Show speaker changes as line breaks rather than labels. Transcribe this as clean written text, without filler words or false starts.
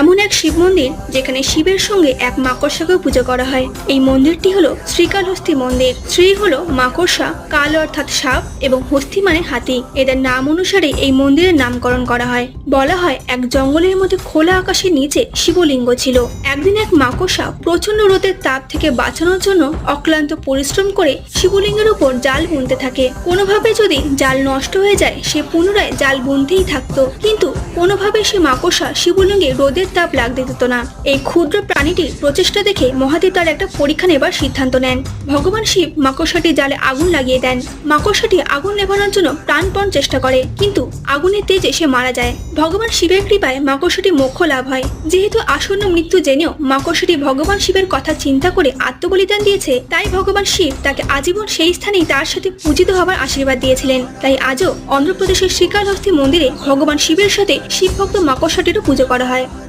এমন এক শিব মন্দির যেখানে শিবের সঙ্গে এক মাকড়সাকেও পুজো করা হয়। এই মন্দিরটি হলো শ্রীকালহস্তি মন্দির। শ্রী হলো মাকড়সা, কাল অর্থাৎ সাপ এবং হস্তি মানে হাতি। এদের নাম অনুসারে এই মন্দিরের নামকরণ করা হয়। বলা হয় এক জঙ্গলের মধ্যে খোলা আকাশের নিচে শিবলিঙ্গ ছিল। একদিন এক মাকড়সা প্রচন্ড রোদের তাপ থেকে বাঁচানোর জন্য অক্লান্ত পরিশ্রম করে শিবলিঙ্গের উপর জাল বুনতে থাকে। কোনোভাবে যদি জাল নষ্ট হয়ে যায় সে পুনরায় জাল বুনতেই থাকতো, কিন্তু কোনোভাবে সে মাকড়সা শিবলিঙ্গে রোদের তাপ লাগতে দিত না। এই ক্ষুদ্র প্রাণীটির প্রচেষ্টা দেখে মহাদেব তার একটা পরীক্ষা নেবার সিদ্ধান্ত নেন। ভগবান শিব মাকড়সাটি জালে আগুন লাগিয়ে দেন। মাকড়সাটি আগুন নেভানোর জন্য প্রাণপণ চেষ্টা করে, কিন্তু আগুনের তেজে সে মারা যায়। ভগবান শিবের কৃপায় মাকড়সাটি মোক্ষ লাভ হয়। যেহেতু আসন্ন মৃত্যু জেনেও মাকড়সাটি ভগবান শিবের কথা চিন্তা করে আত্মবলিদান দিয়েছে, তাই ভগবান শিব তাকে আজীবন সেই স্থানেই তার সাথে পূজিত হবার আশীর্বাদ দিয়েছিলেন। তাই আজও অন্ধ্রপ্রদেশের শ্রীকালহস্তি মন্দিরে ভগবান শিবের সাথে শিব ভক্ত মাকড়সাটিরও পুজো করা হয়।